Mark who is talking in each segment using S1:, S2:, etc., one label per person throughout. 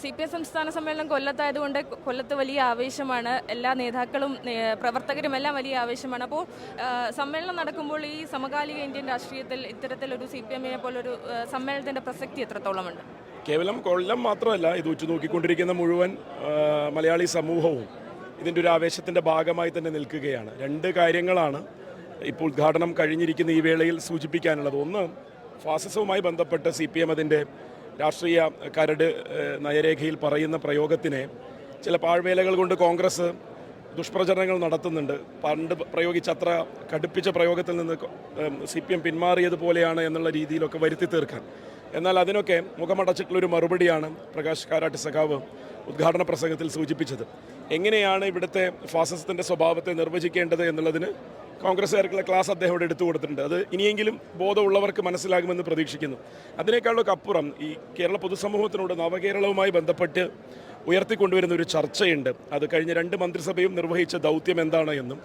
S1: CPM സംസ്ഥാന സമ്മേളനം കൊല്ലത്തായതുകൊണ്ട് കൊല്ലത്ത് വലിയ ആവേശമാണ്. എല്ലാ നേതാക്കളും പ്രവർത്തകരും എല്ലാം വലിയ ആവേശമാണ്. അപ്പോൾ സമ്മേളനം നടക്കുമ്പോൾ ഈ സമകാലിക ഇന്ത്യൻ രാഷ്ട്രീയത്തിൽ ഇത്തരത്തിലൊരു CPM-നെ പോലൊരു സമ്മേളനത്തിൻ്റെ പ്രസക്തി എത്രത്തോളമുണ്ട്?
S2: കേവലം കൊല്ലം മാത്രമല്ല, ഇത് ഉറ്റുനോക്കിക്കൊണ്ടിരിക്കുന്ന മുഴുവൻ മലയാളി സമൂഹവും ഇതിൻ്റെ ഒരു ആവേശത്തിൻ്റെ ഭാഗമായി തന്നെ നിൽക്കുകയാണ്. രണ്ട് കാര്യങ്ങളാണ് ഇപ്പോൾ ഉദ്ഘാടനം കഴിഞ്ഞിരിക്കുന്ന ഈ വേളയിൽ സൂചിപ്പിക്കാനുള്ളത്. ഒന്ന്, ഫാസിസവുമായി ബന്ധപ്പെട്ട് CPM അതിൻ്റെ രാഷ്ട്രീയ കരട് നയരേഖയിൽ പറയുന്ന പ്രയോഗത്തിനെ ചില പാഴ്വേലകൾ കൊണ്ട് കോൺഗ്രസ് ദുഷ്പ്രചരണങ്ങൾ നടത്തുന്നുണ്ട്. പണ്ട് പ്രയോഗിച്ച അത്ര കടുപ്പിച്ച പ്രയോഗത്തിൽ നിന്ന് CPM പിന്മാറിയതുപോലെയാണ് എന്നുള്ള രീതിയിലൊക്കെ വരുത്തി തീർക്കാൻ. എന്നാൽ അതിനൊക്കെ മുഖമടച്ചിട്ടുള്ളൊരു മറുപടിയാണ് പ്രകാശ് കാരാട്ട് സഖാവ് ഉദ്ഘാടന പ്രസംഗത്തിൽ സൂചിപ്പിച്ചത്. എങ്ങനെയാണ് ഇവിടുത്തെ ഫാസിസത്തിൻ്റെ സ്വഭാവത്തെ നിർവചിക്കേണ്ടത് എന്നുള്ളതിന് കോൺഗ്രസ്സുകാർക്കുള്ള ക്ലാസ് അദ്ദേഹം ഇവിടെ എടുത്തു കൊടുത്തിട്ടുണ്ട്. അത് ഇനിയെങ്കിലും ബോധമുള്ളവർക്ക് മനസ്സിലാകുമെന്ന് പ്രതീക്ഷിക്കുന്നു. അതിനേക്കാളൊക്കെ അപ്പുറം ഈ കേരള പൊതുസമൂഹത്തിനോട് നവകേരളവുമായി ബന്ധപ്പെട്ട് ഉയർത്തിക്കൊണ്ടുവരുന്ന ഒരു ചർച്ചയുണ്ട്. അത് കഴിഞ്ഞ 2 മന്ത്രിസഭയും നിർവഹിച്ച ദൗത്യം എന്താണ് എന്നും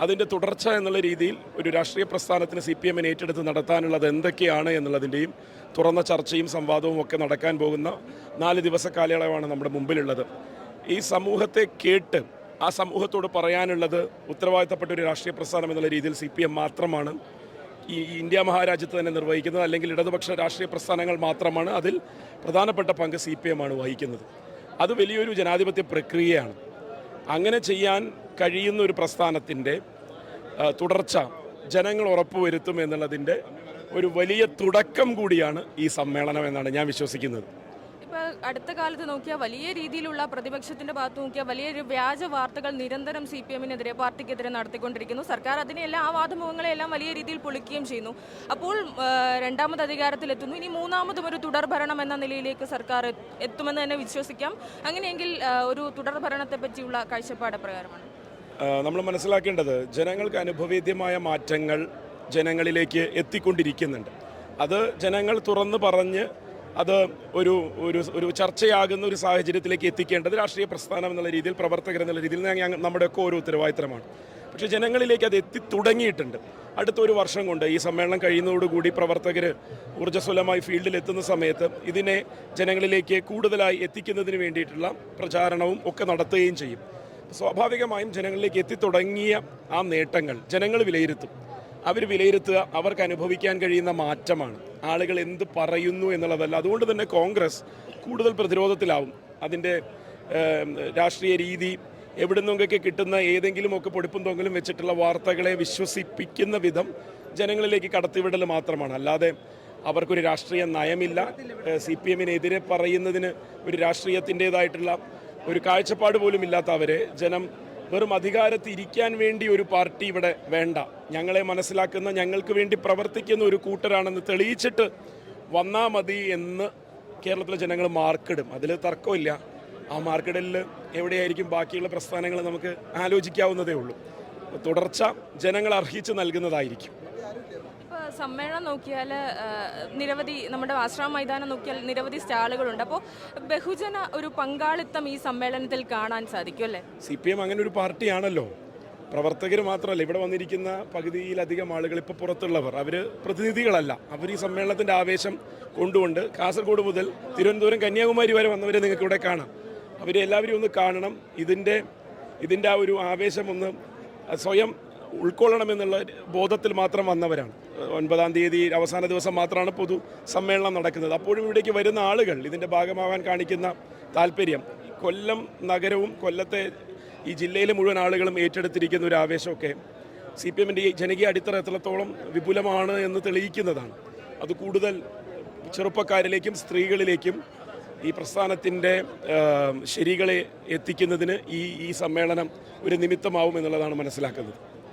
S2: അതിൻ്റെ തുടർച്ച എന്നുള്ള രീതിയിൽ ഒരു രാഷ്ട്രീയ പ്രസ്ഥാനത്തിന് CPM-നെ ഏറ്റെടുത്ത് നടത്താനുള്ളത് എന്തൊക്കെയാണ് എന്നുള്ളതിൻ്റെയും തുറന്ന ചർച്ചയും സംവാദവും ഒക്കെ നടക്കാൻ പോകുന്ന 4 ദിവസ കാലയളവാണ് നമ്മുടെ മുമ്പിലുള്ളത്. ഈ സമൂഹത്തെ കേട്ട് ആ സമൂഹത്തോട് പറയാനുള്ളത് ഉത്തരവാദിത്തപ്പെട്ട ഒരു രാഷ്ട്രീയ പ്രസ്ഥാനം എന്നുള്ള രീതിയിൽ CPM മാത്രമാണ് ഈ ഇന്ത്യ മഹാരാജ്യത്ത് തന്നെ നിർവഹിക്കുന്നത്. അല്ലെങ്കിൽ ഇടതുപക്ഷ രാഷ്ട്രീയ പ്രസ്ഥാനങ്ങൾ മാത്രമാണ് അതിൽ പ്രധാനപ്പെട്ട പങ്ക് CPM-ആണ് വഹിക്കുന്നത്. അത് വലിയൊരു ജനാധിപത്യ പ്രക്രിയയാണ്. അങ്ങനെ ചെയ്യാൻ കഴിയുന്ന ഒരു പ്രസ്ഥാനത്തിൻ്റെ തുടർച്ച ജനങ്ങൾ ഉറപ്പുവരുത്തും എന്നുള്ളതിൻ്റെ ഒരു വലിയ തുടക്കം കൂടിയാണ് ഈ സമ്മേളനം എന്നാണ് ഞാൻ വിശ്വസിക്കുന്നത്.
S1: ഇപ്പോൾ അടുത്ത കാലത്ത് നോക്കിയാൽ വലിയ രീതിയിലുള്ള പ്രതിപക്ഷത്തിൻ്റെ ഭാഗത്ത് നോക്കിയാൽ വലിയൊരു വ്യാജ വാർത്തകൾ നിരന്തരം CPM-നെതിരെ പാർട്ടിക്കെതിരെ നടത്തിക്കൊണ്ടിരിക്കുന്നു. സർക്കാർ അതിനെല്ലാം ആ വാദമുഖങ്ങളെല്ലാം വലിയ രീതിയിൽ പൊളിക്കുകയും ചെയ്യുന്നു. അപ്പോൾ രണ്ടാമത് അധികാരത്തിലെത്തുന്നു. ഇനി മൂന്നാമതും ഒരു തുടർഭരണം എന്ന നിലയിലേക്ക് സർക്കാർ എത്തുമെന്ന് തന്നെ വിശ്വസിക്കാം. അങ്ങനെയെങ്കിൽ ഒരു തുടർഭരണത്തെ പറ്റിയുള്ള കാഴ്ചപ്പാട് പ്രകാരമാണ്
S2: നമ്മൾ മനസ്സിലാക്കേണ്ടത്, ജനങ്ങൾക്ക് അനുഭവേദ്യമായ മാറ്റങ്ങൾ ജനങ്ങളിലേക്ക് എത്തിക്കൊണ്ടിരിക്കുന്നുണ്ട്. അത് ജനങ്ങൾ തുറന്ന് പറഞ്ഞ് അത് ഒരു ഒരു ഒരു ചർച്ചയാകുന്ന ഒരു സാഹചര്യത്തിലേക്ക് എത്തിക്കേണ്ടത് രാഷ്ട്രീയ പ്രസ്ഥാനം എന്നുള്ള രീതിയിൽ, പ്രവർത്തകർ എന്നുള്ള രീതിയിൽ നമ്മുടെയൊക്കെ ഓരോ ഉത്തരവാദിത്തരമാണ്. പക്ഷേ ജനങ്ങളിലേക്ക് അത് എത്തിത്തുടങ്ങിയിട്ടുണ്ട്. അടുത്ത 1 വർഷം കൊണ്ട് ഈ സമ്മേളനം കഴിയുന്നതോടുകൂടി പ്രവർത്തകർ ഊർജ്ജസ്വലമായി ഫീൽഡിൽ എത്തുന്ന സമയത്ത് ഇതിനെ ജനങ്ങളിലേക്ക് കൂടുതലായി എത്തിക്കുന്നതിന് വേണ്ടിയിട്ടുള്ള പ്രചാരണവും ഒക്കെ നടത്തുകയും ചെയ്യും. സ്വാഭാവികമായും ജനങ്ങളിലേക്ക് എത്തിത്തുടങ്ങിയ ആ നേട്ടങ്ങൾ ജനങ്ങൾ വിലയിരുത്തും. അവർ വിലയിരുത്തുക അവർക്ക് അനുഭവിക്കാൻ കഴിയുന്ന മാറ്റമാണ്, ആളുകൾ എന്ത് പറയുന്നു എന്നുള്ളതല്ല. അതുകൊണ്ട് തന്നെ കോൺഗ്രസ് കൂടുതൽ പ്രതിരോധത്തിലാവും. അതിൻ്റെ രാഷ്ട്രീയ രീതി എവിടെ നിന്നൊക്കെ കിട്ടുന്ന ഏതെങ്കിലുമൊക്കെ പൊടിപ്പും തൊങ്ങലും വെച്ചിട്ടുള്ള വാർത്തകളെ വിശ്വസിപ്പിക്കുന്ന വിധം ജനങ്ങളിലേക്ക് കടത്തിവിടൽ മാത്രമാണ്. അല്ലാതെ അവർക്കൊരു രാഷ്ട്രീയ നയമില്ല. CPM-നെതിരെ പറയുന്നതിന് ഒരു രാഷ്ട്രീയത്തിൻ്റേതായിട്ടുള്ള ഒരു കാഴ്ചപ്പാട് പോലും ഇല്ലാത്ത അവരെ ജനം വെറും അധികാരത്തിരിക്കാൻ വേണ്ടി ഒരു പാർട്ടി ഇവിടെ വേണ്ട, ഞങ്ങളെ മനസ്സിലാക്കുന്ന, ഞങ്ങൾക്ക് വേണ്ടി പ്രവർത്തിക്കുന്ന ഒരു കൂട്ടരാണെന്ന് തെളിയിച്ചിട്ട് വന്നാൽ മതി എന്ന് കേരളത്തിലെ ജനങ്ങൾ മാർക്കിടും. അതിൽ തർക്കമില്ല. ആ മാർക്കിടലിൽ എവിടെയായിരിക്കും ബാക്കിയുള്ള പ്രസ്ഥാനങ്ങൾ നമുക്ക് ആലോചിക്കാവുന്നതേ ഉള്ളൂ. തുടർച്ച ജനങ്ങൾ അർഹിച്ച് നൽകുന്നതായിരിക്കും.
S1: സമ്മേളനം നോക്കിയാൽ നിരവധി, നമ്മുടെ ആശ്രമ മൈതാനം നോക്കിയാൽ നിരവധി സ്റ്റാളുകളുണ്ട്. അപ്പോൾ ബഹുജന ഒരു പങ്കാളിത്തം ഈ സമ്മേളനത്തിൽ കാണാൻ സാധിക്കും അല്ലേ?
S2: CPM അങ്ങനെ ഒരു പാർട്ടിയാണല്ലോ. പ്രവർത്തകർ മാത്രമല്ല, ഇവിടെ വന്നിരിക്കുന്ന പകുതിയിലധികം ആളുകൾ ഇപ്പോൾ പുറത്തുള്ളവർ, അവർ പ്രതിനിധികളല്ല. അവർ ഈ സമ്മേളനത്തിൻ്റെ ആവേശം കൊണ്ടുകൊണ്ട് കാസർഗോഡ് മുതൽ തിരുവനന്തപുരം, കന്യാകുമാരി വരെ വന്നവരെ നിങ്ങൾക്ക് ഇവിടെ കാണാം. അവരെ എല്ലാവരും ഒന്ന് കാണണം. ഇതിൻ്റെ ആ ഒരു ആവേശം ഒന്ന് സ്വയം ഉൾക്കൊള്ളണമെന്നുള്ള ബോധത്തിൽ മാത്രം വന്നവരാണ്. 9-ാം തീയതി അവസാന ദിവസം മാത്രമാണ് പൊതു സമ്മേളനം നടക്കുന്നത്. അപ്പോഴും ഇവിടേക്ക് വരുന്ന ആളുകൾ ഇതിൻ്റെ ഭാഗമാകാൻ കാണിക്കുന്ന താല്പര്യം, കൊല്ലം നഗരവും കൊല്ലത്തെ ഈ ജില്ലയിലെ മുഴുവൻ ആളുകളും ഏറ്റെടുത്തിരിക്കുന്ന ഒരു ആവേശമൊക്കെ CPM-ൻ്റെ ഈ ജനകീയ അടിത്തറ എത്രത്തോളം വിപുലമാണ് എന്ന് തെളിയിക്കുന്നതാണ്. അത് കൂടുതൽ ചെറുപ്പക്കാരിലേക്കും സ്ത്രീകളിലേക്കും ഈ പ്രസ്ഥാനത്തിൻ്റെ ശരികളെ എത്തിക്കുന്നതിന് ഈ സമ്മേളനം ഒരു നിമിത്തമാവും എന്നുള്ളതാണ് മനസ്സിലാക്കുന്നത്.